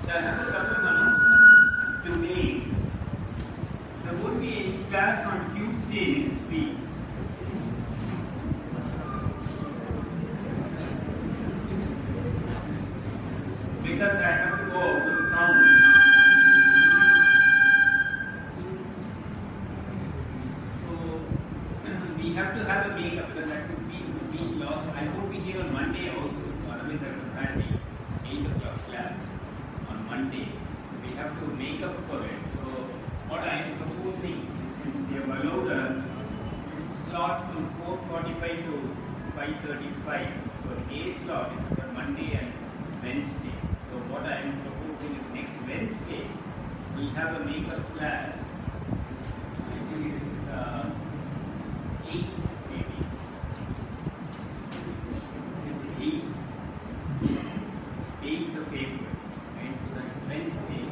I have a couple of announcements to make. There would be a class on Tuesday next week. Because I have to go to town. So we have to have a makeup because that would be lost. I won't be here on Monday also, so otherwise I would have had the 8 o'clock class on Monday. We have to make up for it. So what I am proposing is, since we have allowed a slot from 4:45 to 5:35 for A slot, it is on Monday and Wednesday. So what I am proposing is next Wednesday we have a makeup class. I think it is 8 maybe. 8th of April, right? So that's Wednesday.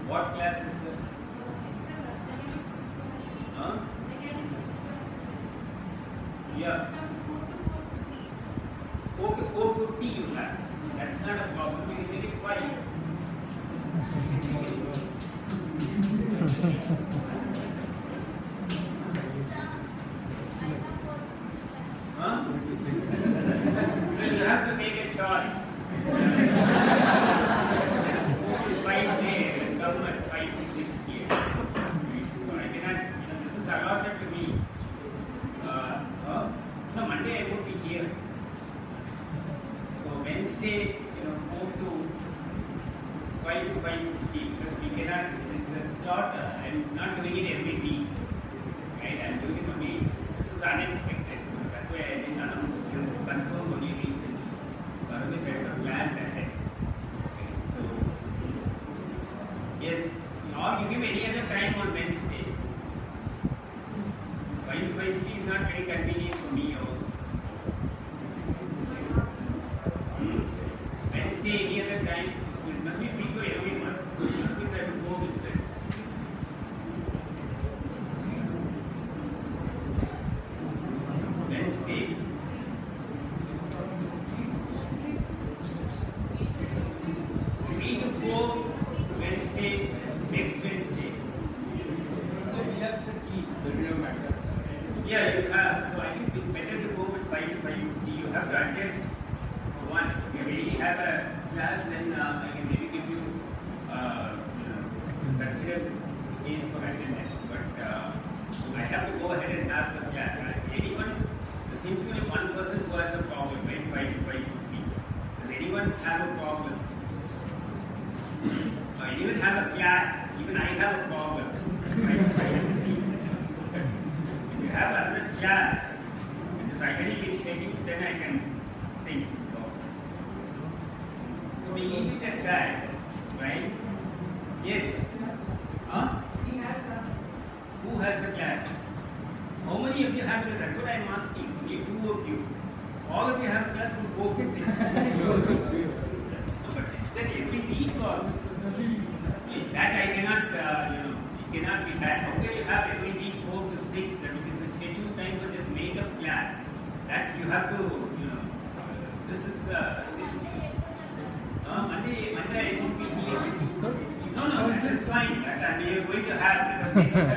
What class is that? Huh? Yeah. 4 to 4:50 you have. That's not a problem. You can make it 5. Huh? Well, you have to make a choice. 4 to 5 there and come at 5 to 6 here. So I cannot, this is allotted to me. No, Monday I won't be here. So Wednesday, 4 to 5 to 5:50, because we cannot, this is a slot, I'm not doing it every week, right? I'm doing it only, this is unexpected. That's why I didn't announce it, because it's confirmed only recently. So otherwise I would have planned ahead. Okay, so, yes, or you give any other time on Wednesday. 5 to 5:50 is not very convenient for me also. Wednesday, any other time, it must be free for everyone. Otherwise I will go with this. Wednesday. 3 to 4, Wednesday, next Wednesday. So we have set key, so it doesn't matter. Yeah, you have. So I think it's better to go with 5 to 5:50. You have to adjust for once. If you really have a class, then I can maybe give you, consider case for attendance. But I have to go ahead and have the class. Anyone, there seems to be one person who has a problem, right? 5 to 5:50. Does anyone have a problem? Anyone have a class? Even I have a problem. 5 to 5:50. If you have another class, which is already been scheduled, then I can think of. So we leave it at that, right? Yes. Huh? Who has a class? How many of you have a class? That's what I'm asking. Only 2 of you. All of you have a class from 4 to 6. No, but then every week or that I cannot, it cannot be that. How can you have every week 4 to 6? That is a scheduled time for this makeup class. That you have to, this is Monday I won't be here. No, that is fine. That we are going to have, because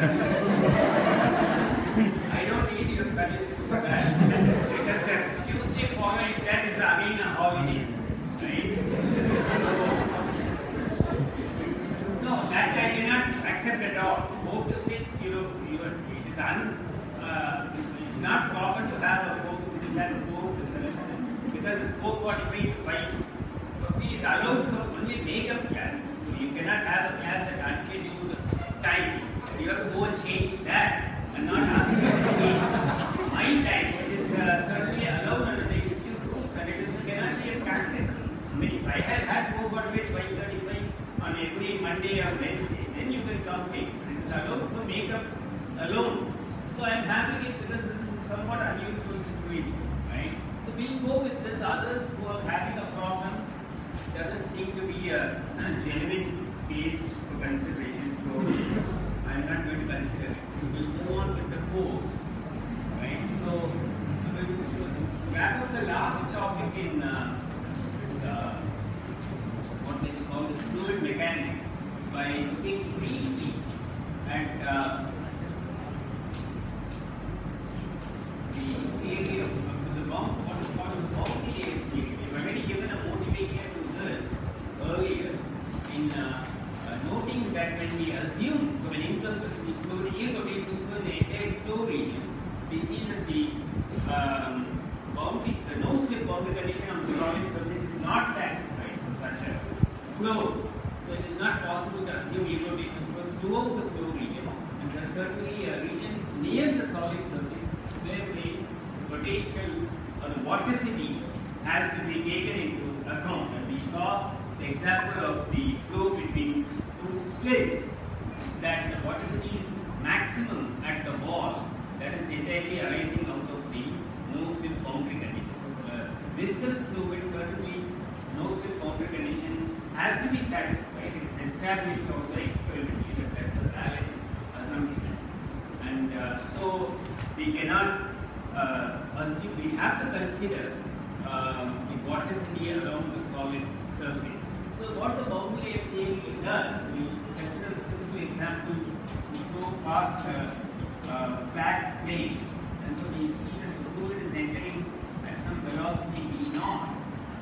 I don't need your suggestions for that. Because the Tuesday following that is again a holiday, right? No, that I cannot accept at all. 4 to 6, it is not proper to have a 4 to 6 and 4 to semester, because it's 4:45 to 5:50 is allowed for only makeup class. So you cannot have a class at unscheduled time. You have to go and change that and not ask me to change my time. It is certainly allowed under the institute rules, and it cannot be a practice. I mean, if I had 4:45 to 5:35 on every Monday or Wednesday, then you can complain. But it is allowed for makeup alone. So I am having it because this is a somewhat unusual situation, right? So we go with this. Others who are having a problem, doesn't seem to be a genuine case for consideration, so I'm not going to consider it. We'll move on with the course, right? So we'll wrap up the last topic in what they call the fluid mechanics by looking briefly at the theory of the what is called the boundary layer theory. We've already given a motivation to this earlier in noting that when we assume from an incompressible fluid, irrotational fluid, the entire flow region, we see that the no-slip boundary condition on the solid surface is not satisfied for such a flow. So it is not possible to assume irrotational flow throughout the flow region. And there is certainly a region near the solid surface where the rotational or the vorticity has to be taken into account. And we saw the example of the flow between two slips, that the vorticity is maximum at the wall, that is entirely arising out of the no-slip boundary condition. So for a viscous fluid, certainly no-slip boundary condition has to be satisfied. It is established also experimentally that that's a valid assumption. And so we cannot assume, we have to consider the vorticity along the solid surface. So what the boundary layer theory does, we consider a simple example. We go past a flat plane, and so we see that the fluid is entering at some velocity v naught.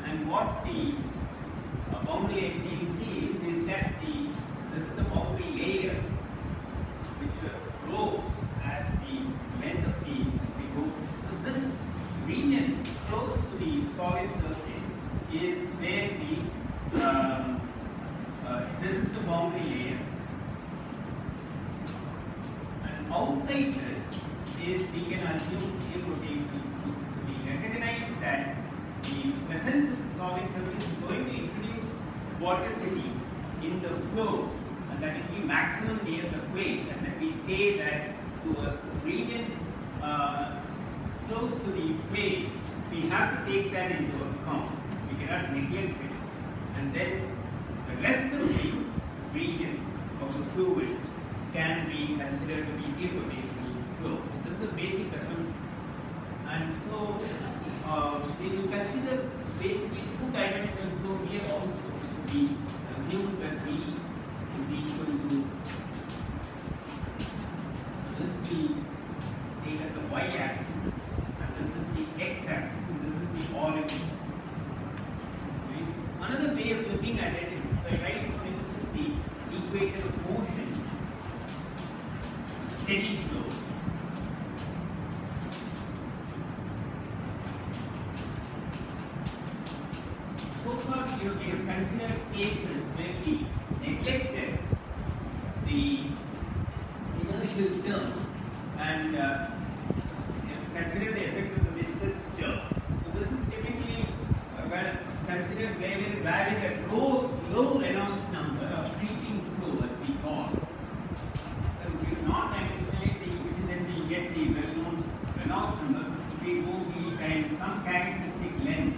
And what the boundary layer theory sees is that this is the boundary layer which grows as the length of the go. So this region close to the solid surface is where this is the boundary layer, and outside this is we can assume irrotational fluid. So we recognize that the presence of the solid surface is going to introduce vorticity in the flow, and that will be maximum near the plate, and then we say that to a region close to the plate, we have to take that into account. We cannot neglect it. And then the rest of the region of the fluid can be considered to be irrotational flow. So this is the basic assumption. And so we will consider basically two-dimensional flow here also. So we assume that V is equal to this, we take at the y-axis, and this is the x-axis, and this is the origin. Okay. Another way of looking at it is if I write, for instance, the equation of motion, steady flow. So far, we have considered cases where we neglected the inertial term and consider the effect of the viscous term. So this is typically considered very valid at low Reynolds number of fleeting flow, as we call it. So if you non-dimensionalize the equation, then we get the well-known Reynolds number, which will be OV times some characteristic length.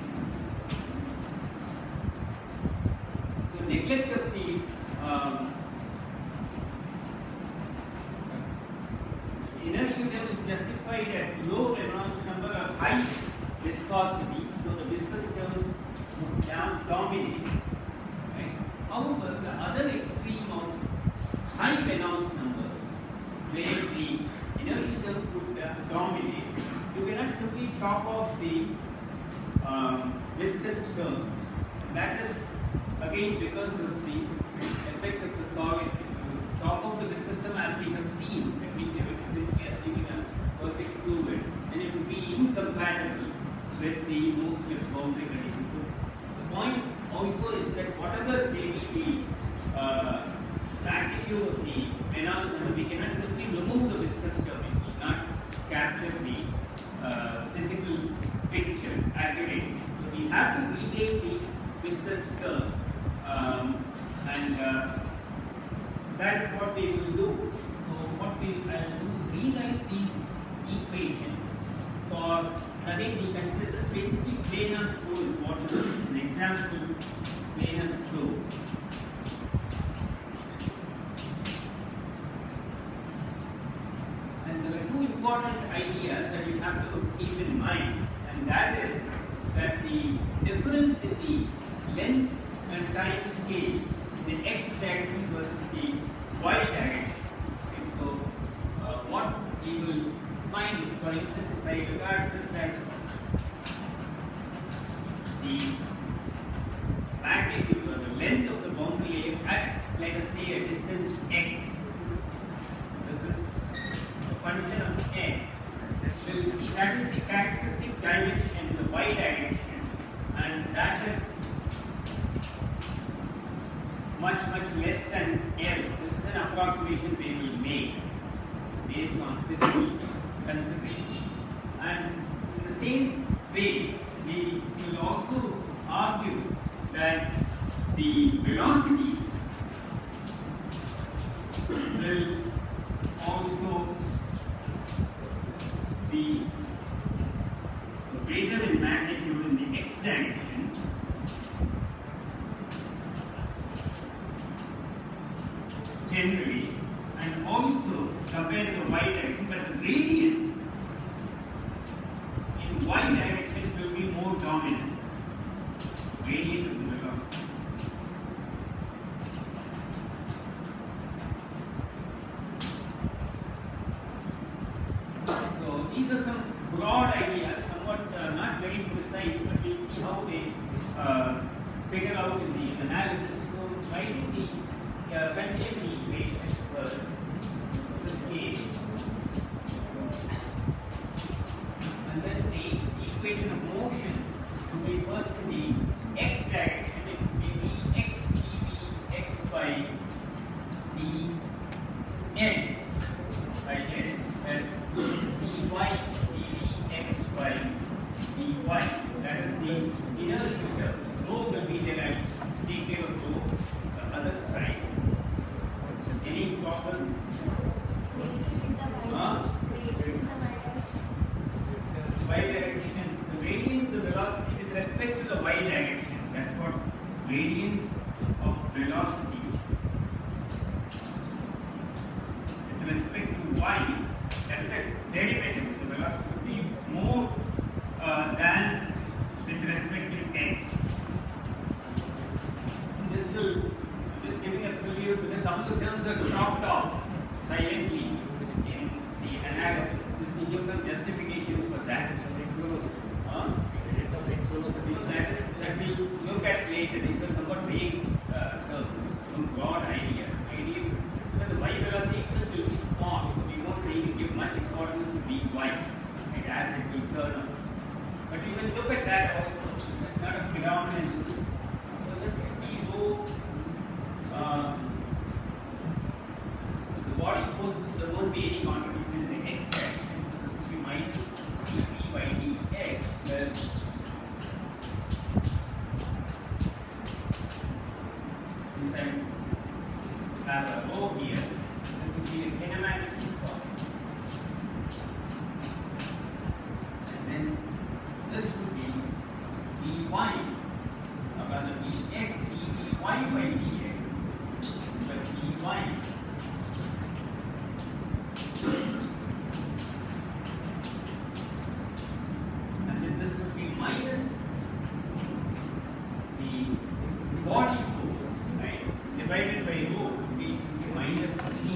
So neglect of the inertial term is justified at low Reynolds number of high viscosity, so the viscous terms dominate. Right? However, the other extreme of high Reynolds numbers, where the inertial terms would dominate, you cannot simply chop off the viscous term. That is again because of the effect of the solid. If you chop off the viscous term, as we have seen, that means you are essentially assuming a perfect fluid, then it would be incompatible with the no-slip boundary condition. So the point also is that whatever may be the magnitude of the Reynolds number, we cannot simply remove the viscous term. It will not capture the physical picture accurately. So we have to retain the viscous term, and that is what we will do. So what we will do is rewrite these equations for, again we consider this basically planar flow is what is an example planar flow. And there are two important ideas that you have to keep in mind, and that is that the difference in the length and time scales in the x direction versus the y direction. Okay, so what we will find is, for instance, if I regard this as the magnitude or the length of the boundary layer at, let us say, a distance x. This is a function of x. So you see that is the characteristic dimension, the y direction, and that is much less than L. This is an approximation we will make based on physical consideration. And in the same way, we will also argue that the velocities will also be greater in magnitude in the x direction generally, and also compared to the y direction, but the gradients in y direction will be more dominant. Gradient of the velocity. So these are some broad ideas, somewhat not very precise, but we'll see how they figure out in the analysis. So writing the continuum equation first, in this case, and then the equation of motion will be first in the x direction. It may be x dv x by dx, I guess, as dy dv x by dy. That is the inertial term. Rho will be there. I take care of rho, the other side. Any problem? Y direction, the gradient of the velocity with respect to the y direction. That's what gradients of velocity with respect to y, that is a derivative of the velocity, would be more than with respect to x. This will, I'm just giving a preview because some of the terms are chopped off silently in the analysis. This will give some justification for that. That we look at later. These are somewhat vague terms, some broad ideas. But the y velocity itself will be small, so we won't really give much importance to dy, right, as it will turn out. But we will look at that also. That's not a predominant. So this could be rho. The body forces, there won't be any contribution in the x direction. So this will be minus dp by dx plus since I have a rho here, this will be the kinematic viscosity. And then this would be dy, or rather dx dvy by dx plus dy. And then this would be minus the body force, right, divided by rho, would be minus g.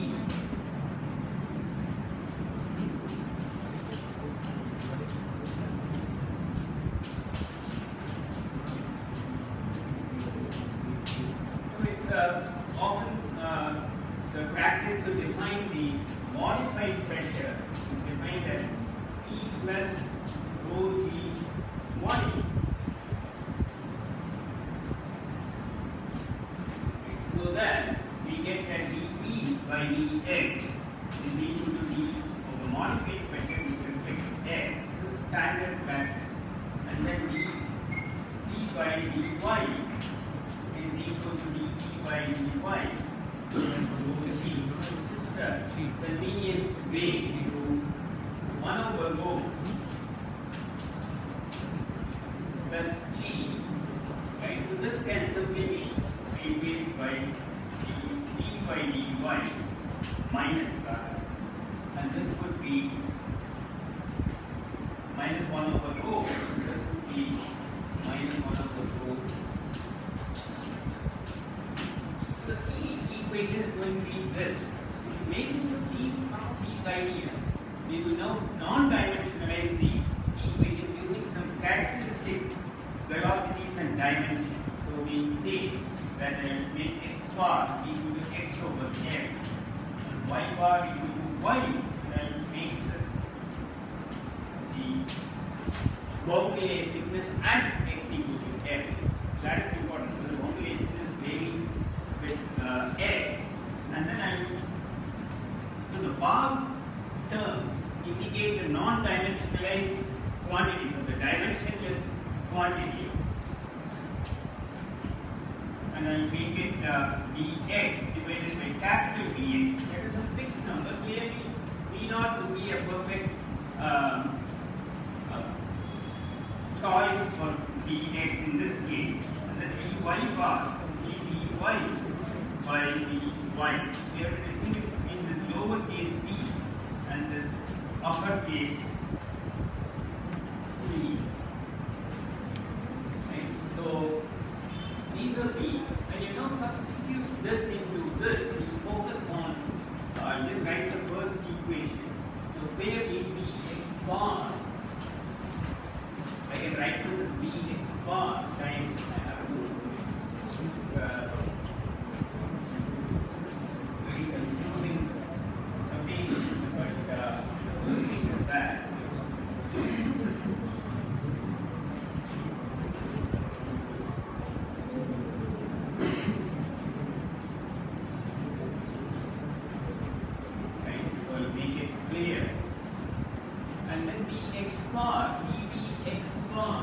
So it's often the practice to define the modified pressure is defined as E plus rho g y. So that we get that dp by dx is equal to d of the modified pressure with respect to x. This is standard practice. And then d by dy is equal to dp by dy. Convenient way to do 1 over rho plus g, right? So so this can simply be replaced by d by dy minus that, and this would be minus 1 over rho. This would be minus 1 over rho. The key equation is going to be this. Make use of these ideas. We will now non-dimensionalize the equations using some characteristic velocities and dimensions. So we say that make x bar equal to x over l, and y bar equal to y, and I will make this the boundary layer thickness and x equal to l. That is important because the boundary layer thickness varies with x, and then I will, so the bar terms indicate the non-dimensionalized quantities or the dimensionless quantities, and I will make it dx divided by capital Dx. That is a fixed number. Clearly, V naught would be a perfect choice for dx in this case, and then dy bar is dy by dy. We have to distinguish between this lowercase b and this uppercase b. Right? So these are the, and substitute this into this. We focus on just write the first equation. So where will be x bar? I can write this as bx bar times I have to very confusing notation, but looking at that. Right, so I'll make it clear. And then dx bar, dx bar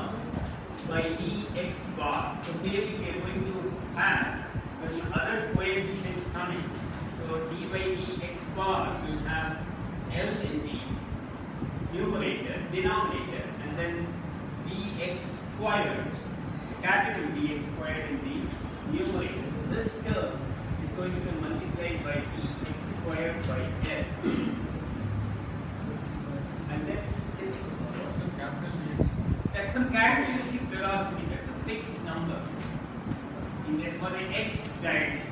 by dx bar. So clearly we are going to have the other coefficients coming. So d by dx bar will have L in the numerator, denominator, and then dx squared, capital Dx squared in the numerator. So this term is going to be multiplied by dx squared by L. And then this, that's some characteristic velocity, that's a fixed number. For the x direction,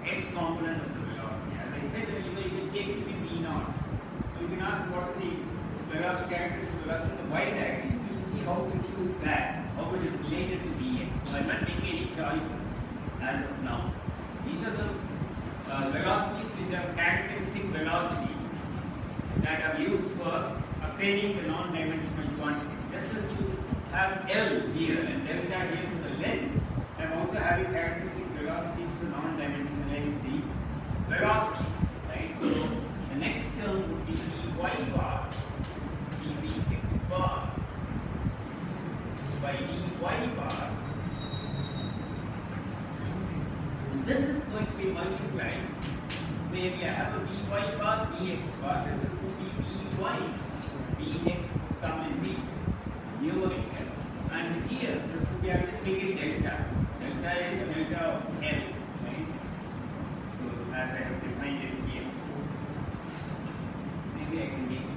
x component of the velocity. As I said earlier, you can take it to be v naught. You can ask what is the velocity characteristic velocity in the y direction. You will see how to choose that, how it is related to vx. So I'm not taking any choices as of now. These are some velocities which are characteristic velocities that are used for obtaining the non-dimensional quantity. Just as you have L here and delta here for the length, I'm also having characteristic velocities to non-dimensionalize the velocity, right? So the next term would be dy bar, dvx bar by dy bar. This is going to be multiplied. Maybe I have a dy bar, dx bar. This is going to be dy, dx come in the numerator. And here, this would be, I'm just making delta. Delta is delta of L, right? So as I have defined it here. Maybe I can make it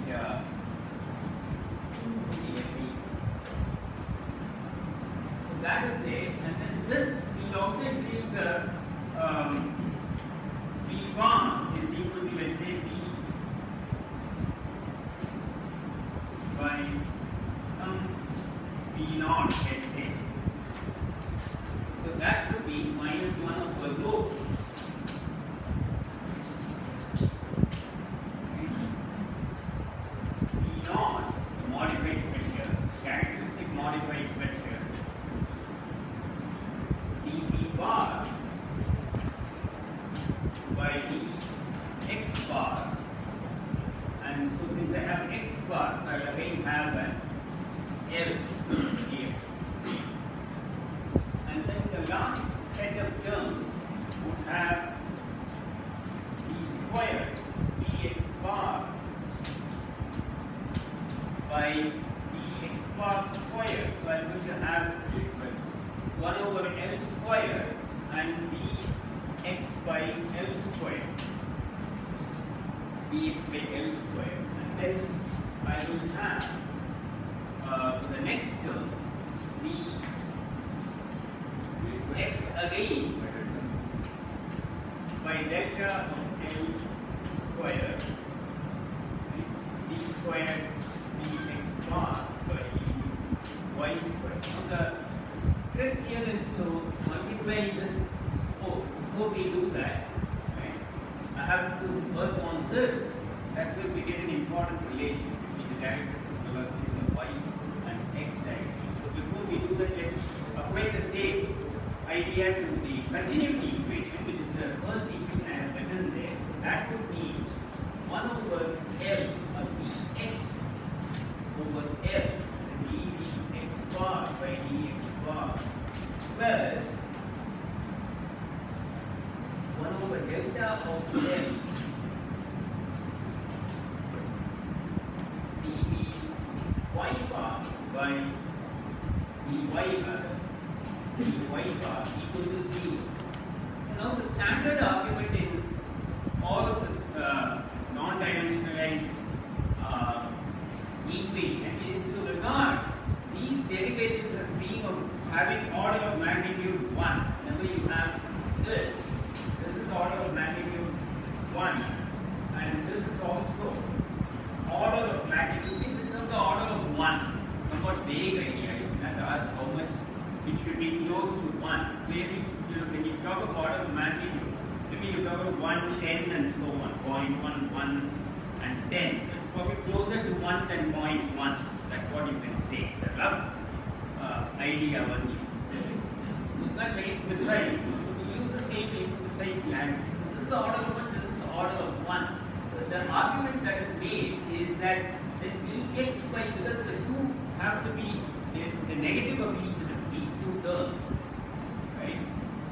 DFE. So that is it. And then this, we also introduce V1 is equal to, let's say, V by some V naught, let's say. So that would be minus 1 over rho. V naught, the modified pressure, characteristic modified pressure, dV bar by dx bar. And so since I have x bar, so I will again have an L here. And then the last set of terms would 1 over L square and Bx by L square. Bx by L square. And then I will have for the next term Bx again by delta of L square d square dx bar by y square. Now the trick here is to multiply this before we do that. Right? I have to work on this. That's why we get an important relation between the characteristic velocity of y and x direction. So before we do that, let's apply the same idea to the continuity equation, which is the first equation I have written there. So that would be 1 over L of dx over L dx bar by dx bar plus 1 over delta of L dv y bar by dy bar equal to 0. Now the standard argument in all of this non-dimensionalized equation is to regard these derivatives as being having order of magnitude 1. Remember, you have this is order of magnitude 1, and this is also order of magnitude. This is of the order of 1. Somewhat vague idea. You have to ask how much it should be close to 1. Clearly, when you talk of order of magnitude, maybe you talk of 1, 10 and so on, 0.1, 1 and 10. So it's probably closer to 1 than 0.1. That's what you can say. It's a rough idea only. It's not very precise. So we use the same precise language. This is the order of 1, this is the order of 1. So the argument that is made is that the Bx by, because the two have to be the negative of each of these two terms, right?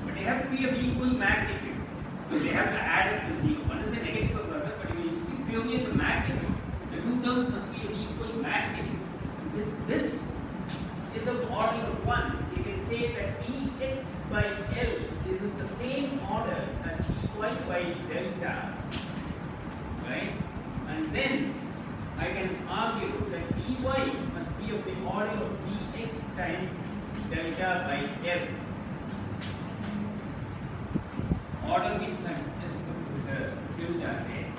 But they have to be of equal magnitude. So they have to add up to 0. One is a negative of the other, but if you look purely at the magnitude, the two terms must be of equal magnitude. Since this is of order of 1, you can say that Bx by L is of the same order as By by delta, right? And then I can argue that Dy must be of the order of Bx times delta by L. Order means that just put the filter there.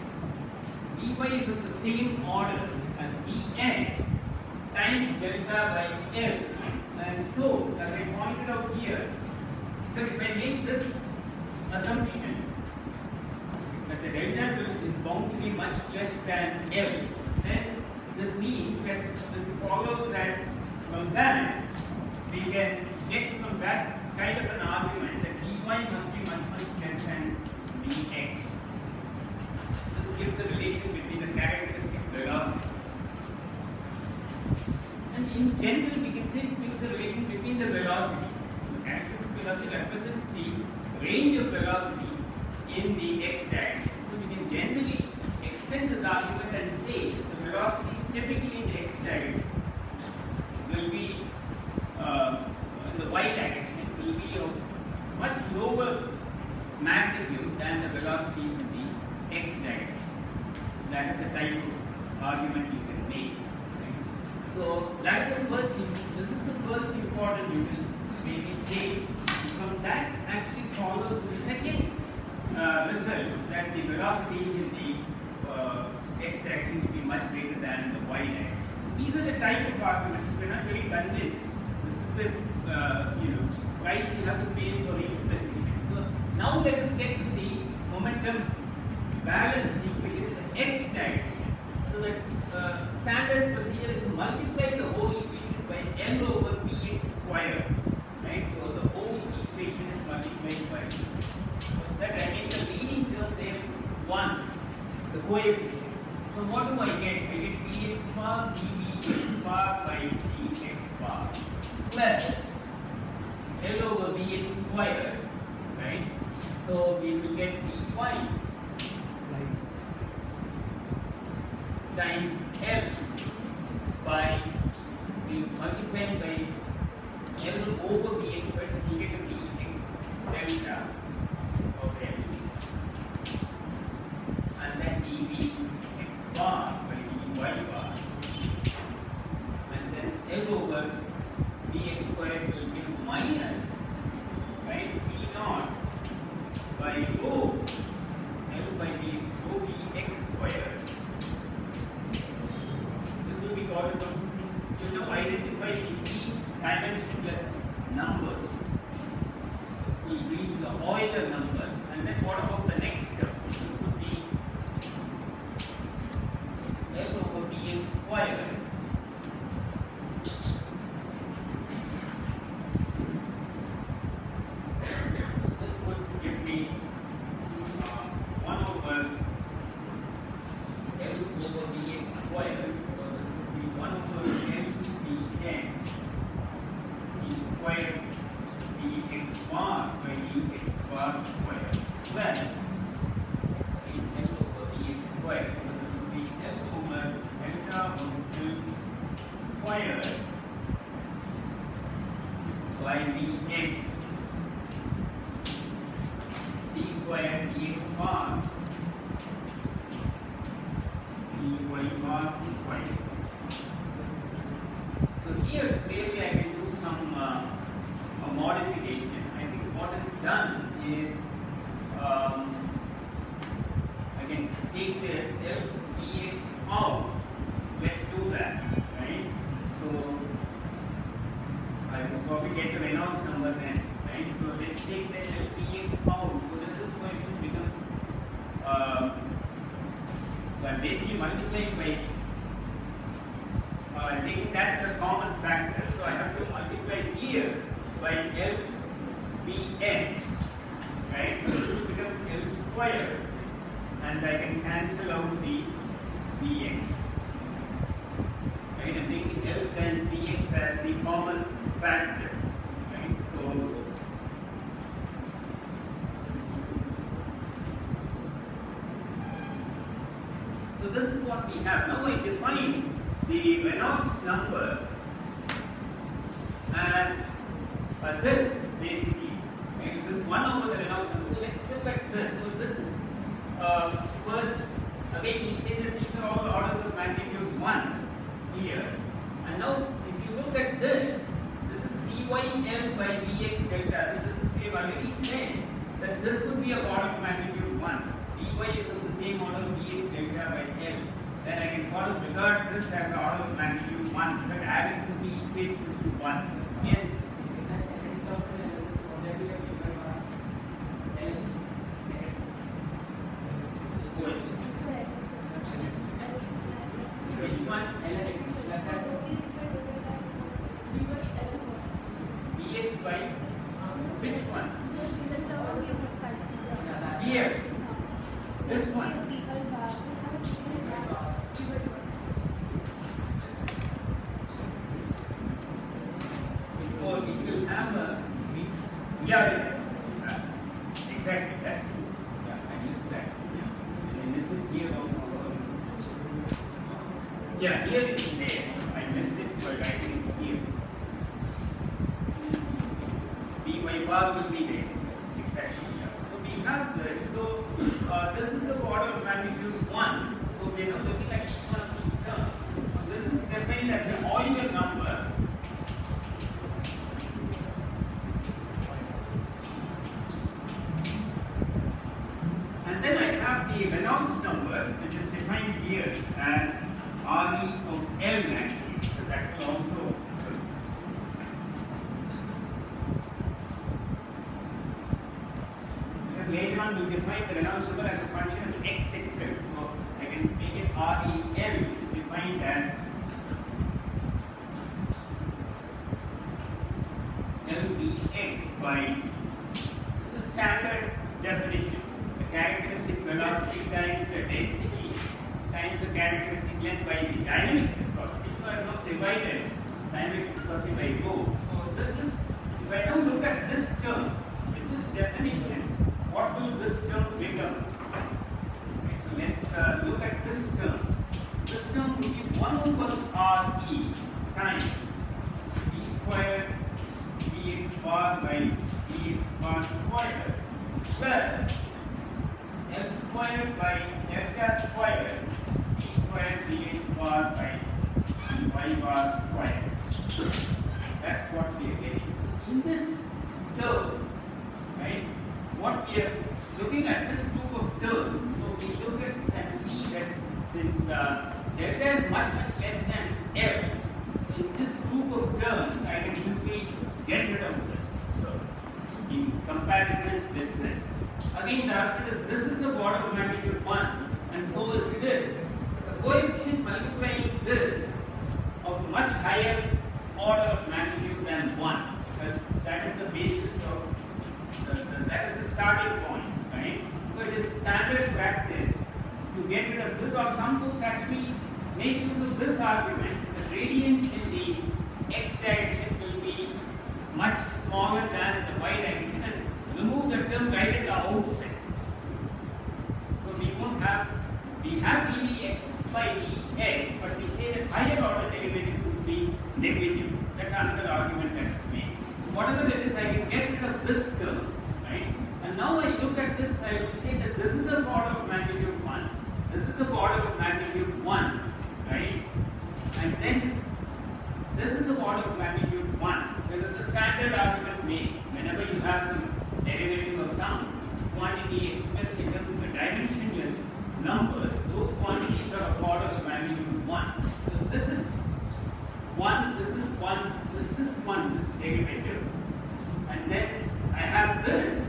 Dy is of the same order as Bx times delta by L. And so, as I pointed out here, so if I make this assumption that the delta is bound to be much less than L, then this means that this follows that from that we can get from that kind of an argument that Dy must be much less than Bx. This gives a relation between the characteristic velocities. And in general, we can say it gives a relation between the velocities. The characteristic velocity represents the range of velocities in the x direction. So we can generally extend this argument and say that the velocities typically in the x direction will be in the y direction will be of much lower magnitude than the velocities in the x direction. That is the type of argument you can make. So that is the first thing. This is the first important you can maybe say. From that actually follows the second result, that the velocities in the x direction will be much greater than in the y direction. These are the type of arguments. We are not very convinced. This is the price you have to pay for each precision. So now let us get to the momentum balance equation in the x direction. So that standard procedure is to multiply the whole equation by L over Bx square. Right? So the whole equation is multiplied by that I make the leading term there 1, the coefficient. So what do I get? I get Bx bar dBx bar by dx bar plus L over Bx square. Right? So we will get dy times L by we multiply by L over Bx square, so dimensionless numbers. We use the Euler number, and then what about the next term? This would be L over dx squared. This would give me 1 over L over dx squared. So this would be 1 over L dx d squared dx bar by dx bar squared plus L over dx squared. So this would be L over delta over L squared by dx d squared dx bar dy bar squared. So here clearly I can do some a modification. I think what is done is I can take the L dx out. Let's do that, right? So I will probably get the Reynolds number then, right? So let's take the L dx out. So this is going to becomes but basically multiplied by taking that as a common factor. So I have to multiply here by L bx, right? So this will become L squared, and I can cancel out the bx, right? I'm taking L times bx as the common factor, right? So this is what we have. Now I define the Reynolds number as this basically, right? This is 1 over the Reynolds number. So let's look at this. So this is first, again we say that these are all orders of magnitude 1 here. And now if you look at this is byl by bx delta. So this we have already said that this would be a order of magnitude 1. dy is of the same order bx delta by L. Then I can sort of regard this as the order of magnitude 1. But Aris simply equates this to 1. Yes? Which one? Bx by which one? Here. This one. Or it will have a exactly, that's true. Yeah, I missed that. I missed it here also. Yeah, here it is there. I missed it by writing it here. By bar will be there. Exactly. Yeah. So we have this. So this is the order of magnitude 1. So we are now looking at each one of these terms. So this is defined as the Euler number. And then I have the Reynolds number, which is defined here as Re of L actually. So that will also. Later on, we define the Reynolds number as a function of x itself. So I can make it REL, which is defined as LBX by the standard definition. The characteristic velocity times the density times the characteristic length by the dynamic viscosity. So I have now divided dynamic viscosity by rho. So this is, if I now look at this term, with this definition, what will this term become? Okay, so let's look at this term. This term will be 1 over Re times d squared dx bar by dx bar squared plus L squared by delta squared d squared dx bar by y bar squared. That's what we are getting. In this term, right? What we are looking at this group of terms, so we look at and see that since delta is much less than L, in this group of terms I can simply comparison with this. Again, the argument is this is the order of magnitude 1 and so is this. The coefficient multiplying this is of much higher order of magnitude than 1 because that is the basis of, that is the starting point, right? So it is standard practice to get rid of this, or some books actually make use of this argument. The radiance in the x direction will be much smaller than in the y direction and remove the term right at the outset. So we have dvx by dx, but we say that higher order derivatives would be negative. That's another argument that is made. Whatever it is, I can get rid of this term, right? And now I look at this, I will say that this is the order of magnitude 1, this is the order of magnitude 1, right? And then this is the order of magnitude 1. This is the standard argument made whenever you have some derivative of some quantity expressed in terms of the dimensionless numbers, those quantities are of order of magnitude 1. So this is 1, this is 1, this is 1, this derivative. And then I have this,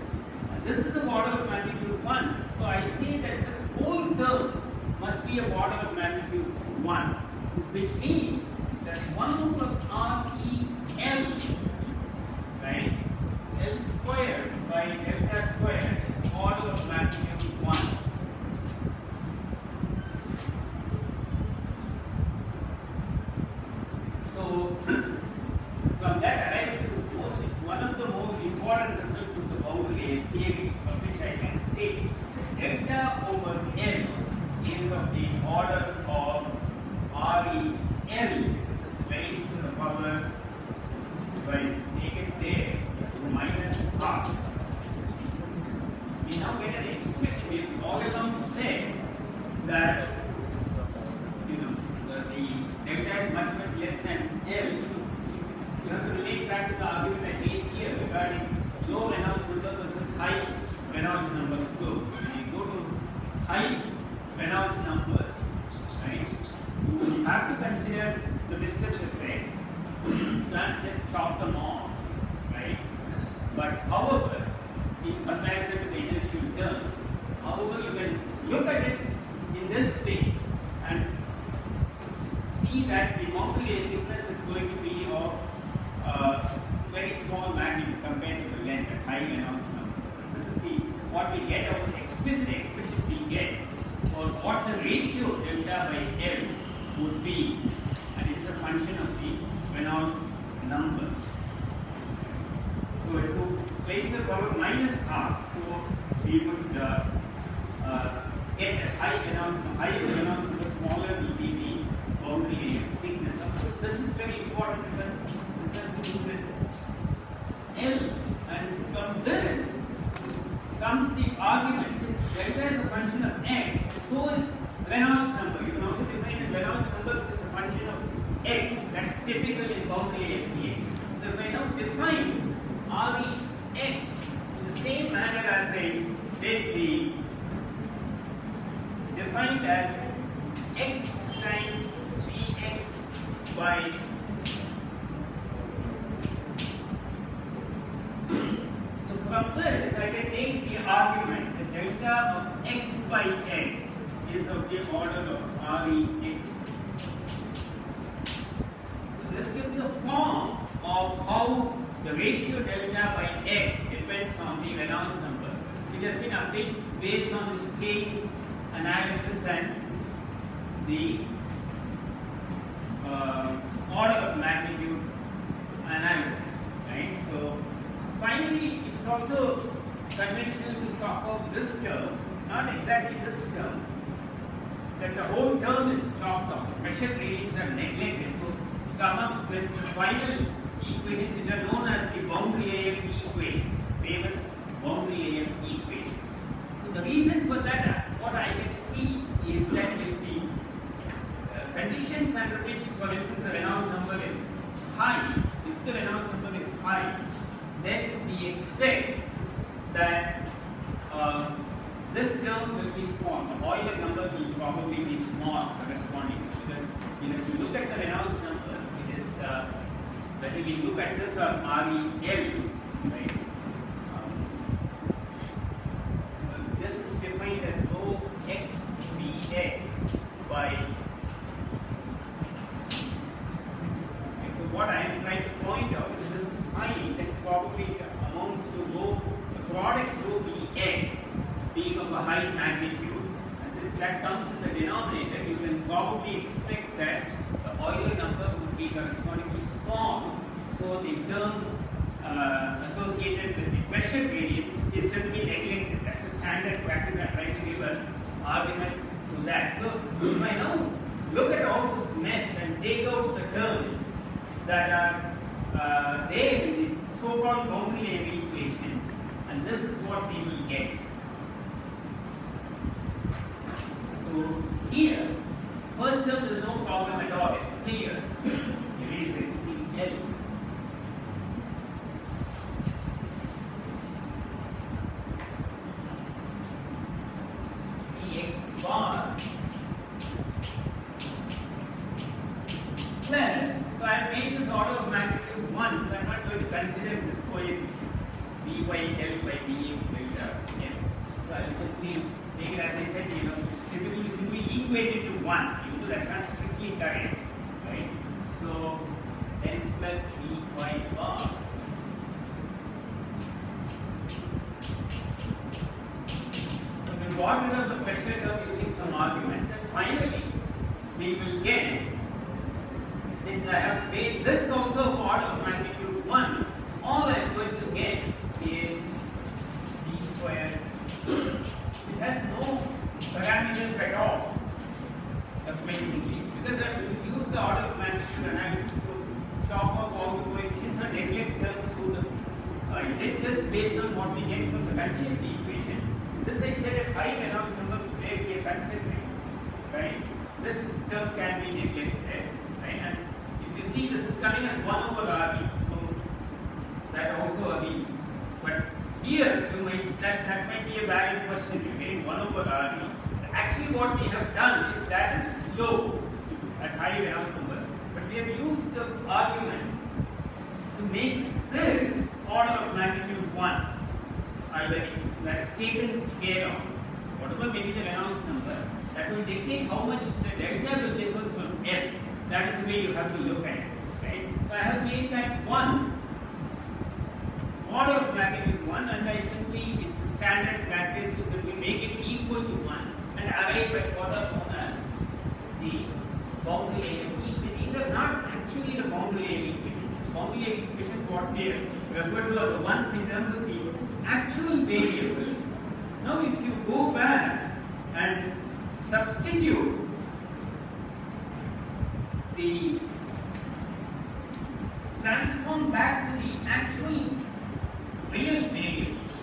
and this is the order of magnitude 1. So I say that this whole term must be of order of magnitude 1, which means that 1 over REL, right, L squared by delta squared is order of magnitude 1. So from that arises one of the most important results of the boundary theory, of which I can say delta over L is of the order of REL raised to the power, by take it there, minus half. We now get an expression. We all along said that the delta is much less than L. You have to relate back to the argument I made here regarding low Reynolds number versus high Reynolds number flows. When you go to high Reynolds numbers, right, you have to consider the viscous effects. You can't just chop them off, right? But however, in comparison to the inertial terms, however, you can look at it in this way and see that the boundary thickness is going to be of very small magnitude compared to the length at high Reynolds number. This is what we get out of the explicit expression we get for what the ratio delta by L would be, and it's a function of the Reynolds number. So to place the power minus half, so we would get a high Reynolds number, smaller will be the boundary thickness. Of course, this is very important because this has to do with L, and from this comes the argument, since delta is a function of x, so is Reynolds number. You can also define a Reynolds number as a function of x. That's typical in boundary FPA. So if I now define REx in the same manner as I did the defined as x times Vx by from this, I can take the argument that delta of x by x is of the order of Rex. So this gives the form of how the ratio delta by x depends on the Reynolds number. It has been updated based on the scale analysis and the order of magnitude analysis, right? So finally, it's also conventional to chalk off this term, not exactly this term, that the whole term is chalked off. The pressure gradients are neglected to come up with the final equations which are known as the boundary AM equation, famous boundary AM equation. So the reason for that, what I can see is that if the conditions under which, for instance, the Reynolds number is high, if the Reynolds number is high, then we expect that this term will be small. The Euler number will probably be small corresponding, because if you look at the Reynolds number, it is whether you look at this or REL, right? that comes in the denominator, you can probably expect that the Euler number would be correspondingly small. So the term associated with the pressure gradient is simply neglected. That's a standard practice. I'm trying to give an argument to that. So if I now look at all this mess and take out the terms that are there in the so-called boundary layer equations, and this is what we will get. So here, first term there is no problem at all. It's clear. Erase it. Else. Dx bar plus, so I have made this order of magnitude 1, so I am not going to consider this coefficient dy L by dx delta L. So I will simply take it as I said, typically simply equate it to 1, even though that's not strictly correct, right? So L plus dy bar got rid of the pressure term using some argument, and finally we will get, since I have made this also of order of magnitude 1, all I am going to get is d squared. It has no parameters at all, amazingly, because I will use the order of magnitude analysis to chop off all the coefficients or neglect terms through the. I did this based on what we get from the continuity equation. This I said at high Reynolds number today we are considering, right? This term can be neglected, right? And if you see this is coming as 1 over Ravi, so that also again. But here you might that might be a valid question. You're getting 1 over Ravi. Actually, what we have done is that is low at high Reynolds number, but we have used the argument to make this order of magnitude 1. That is taken care of. Whatever may be the Reynolds number, that will dictate how much the delta will differ from L. That is the way you have to look at it, right? So I have made that 1 order of magnitude 1, and I simply, it's a standard practice to simply make it equal to 1 and arrive at what are known as the boundary layer equations. These are not actually the boundary layer equations. The boundary layer equations, what they refer to are the ones in terms of the actual variables. Now if you go back and substitute the transform back to the actual real variables,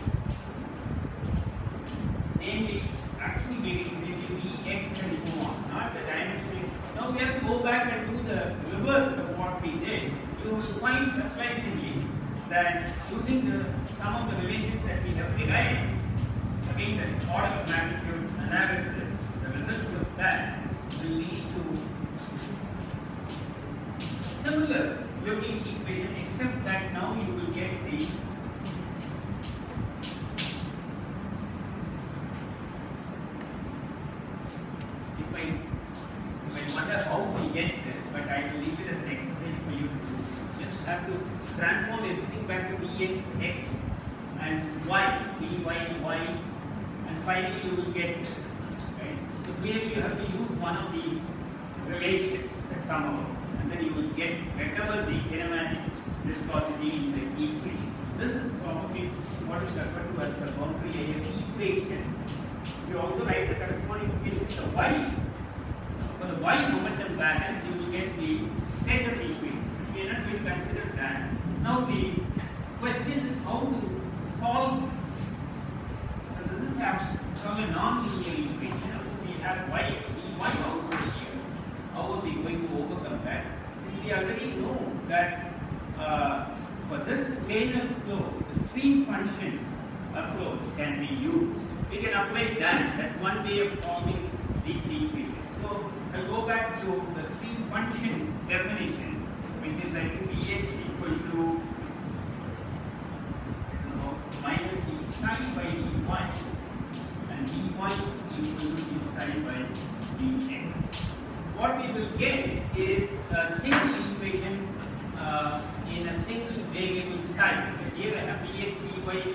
namely actual variables, namely Vx and so on, not the dimensional. Now we have to go back and do the reverse of what we did. You will find surprisingly that using the some of the relations that we have derived, again the order of magnitude analysis, the results of that will lead to similar looking equation, except that now you will get the you might wonder how we get this, but I will leave it as an exercise for you to do. Just have to transform everything back to Vx, x, and y, vy, y, and finally you will get this. Right? So clearly you have to use one of these relations that come out, and then you will get whatever the kinematic viscosity in the equation. This is probably what is referred to as the boundary layer equation. You also write the corresponding equation for the y. For the y momentum balance, you will get the set of equations. We are not going to consider that. Now the question is how to solve this. So this is from a non-linear equation. Also we have y also here. How are we going to overcome that? So we already know that for this planar flow, the stream function approach can be used. We can apply that. That's one way of solving these equations. So I'll go back to the stream function definition, which is I think Vx equal to minus d psi by dy and dy equal to d psi by dx. What we will get is a single equation in a single variable psi. Here I have Vx, dy,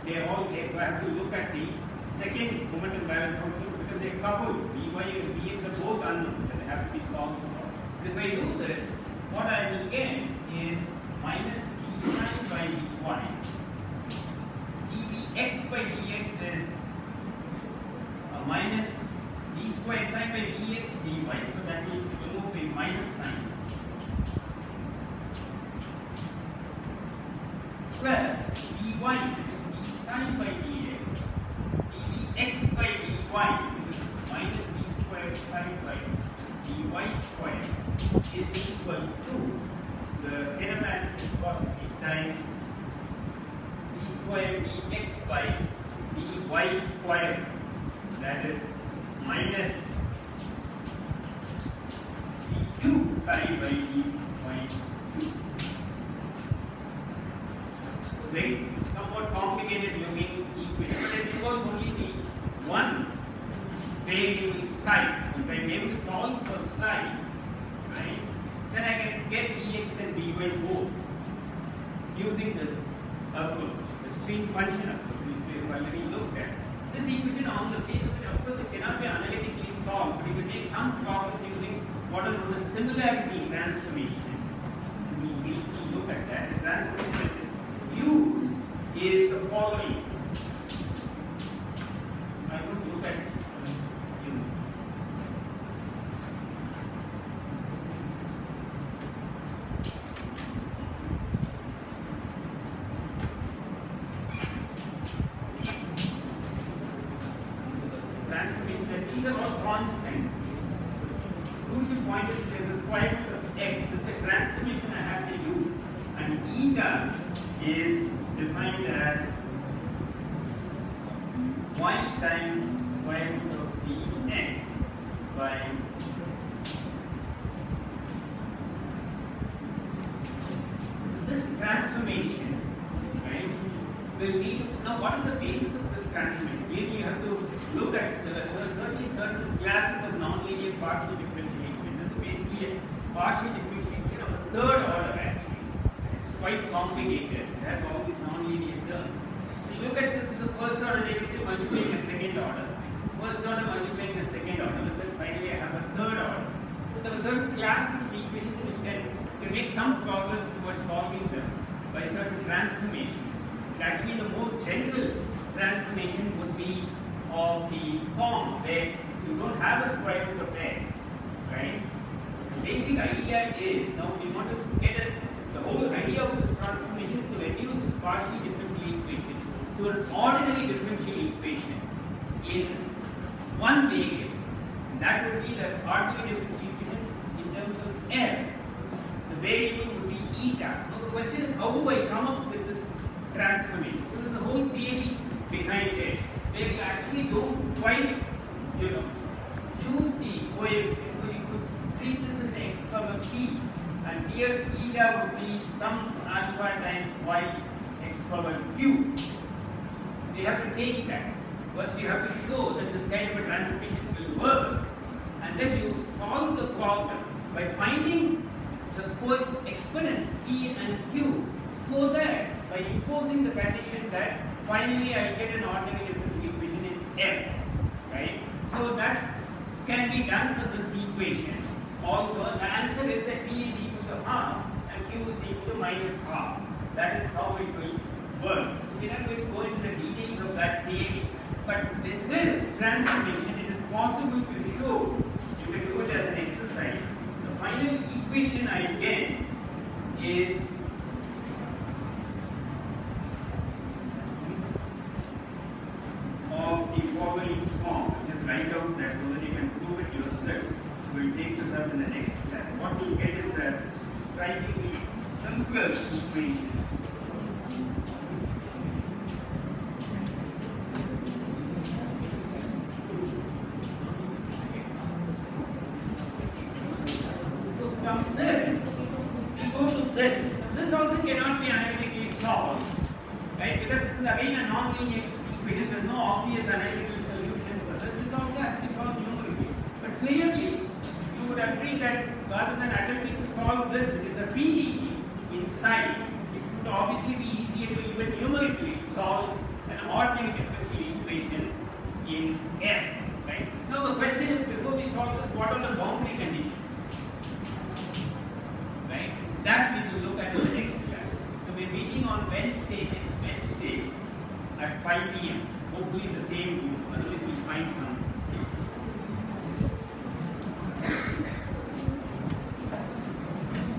they are all there, so I have to look at the second momentum balance also, because they are coupled. Vy and Vx are both unknowns and they have to be solved for. But if I do this, what I will get is minus d sine by dy. dvx by dx is minus d square sine by dx dy. So that will remove a minus sign. Plus dy, which is d sine by dx, dvx by dy, which is minus d square sine by dy square, is equal to the element viscosity times d square dx by dy square, that is minus d2 sine by dy2. Very somewhat complicated looking equation, but it involves only the one variable psi. So if I am able to solve for psi, right, then I can get dx and dy both using this approach, the stream function approach, which we have already looked at. This equation on the face of it, of course, it cannot be analytically solved, but you can make some progress using what are known as similarity transformations. We briefly look at that. The transformation that is used is the following. I want to look at transformation, that these are all constants. Crucial point is there is the square root of x. This is a transformation I have to use, and eta is defined as y times square root of dx by this transformation, right, will need. Now what is the basis of this transformation? Here you have to look at certainly certain classes of non-linear partial differential equations. Basically a partial differential equation of the third order actually. It's quite complicated. It has all these non-linear terms. So you look at this as the first order derivative multiplying a second order. First order multiplying a second order, and then finally I have a third order. So there are certain classes of equations which can make some progress towards solving them by certain transformations. Actually, the most general transformation would be of the form where you don't have a square root of x, right? The basic idea is, now we want to get it, the whole idea of this transformation is to reduce this partial differential equation to an ordinary differential equation in one variable. That would be the ordinary differential equation in terms of f. The variable would be eta. Now the question is, how do I come up with this transformation? So there's a whole theory behind it, where you actually don't quite, choose the coefficient. So you could treat this as x comma p, and here eta would be some alpha times y x power q. You have to take that. First you have to show that this kind of a transformation will work, and then you solve the problem by finding the exponents p and q, so that by imposing the condition that finally I get an ordinary differential equation in f, right? So that can be done for this equation. Also, the answer is that p is equal to half and q is equal to minus half. That is how it will work. We are not going to go into the details of that theory, but with this transformation, it is possible to show, you can do it as an exercise, the final equation I get is of the following form. Just write out that so that you can prove it yourself. We'll take this up in the next class. What we'll get is a strikingly simple equation. So from this, we go to this. This also cannot be analytically solved, right? Because this is again a non-linear equation. There is no obvious analytical solution for this. This also has to be solved numerically. But clearly, you would agree that rather than attempting to solve this, it is a PDE inside. It would obviously be easier to even numerically solve an ordinary differential equation in F, right? Now the question is, before we solve this, what are the boundary conditions? Right? That we will look at in the next class. So we're meeting on Wednesday, next Wednesday at 5 p.m. Hopefully the same room, otherwise we'll find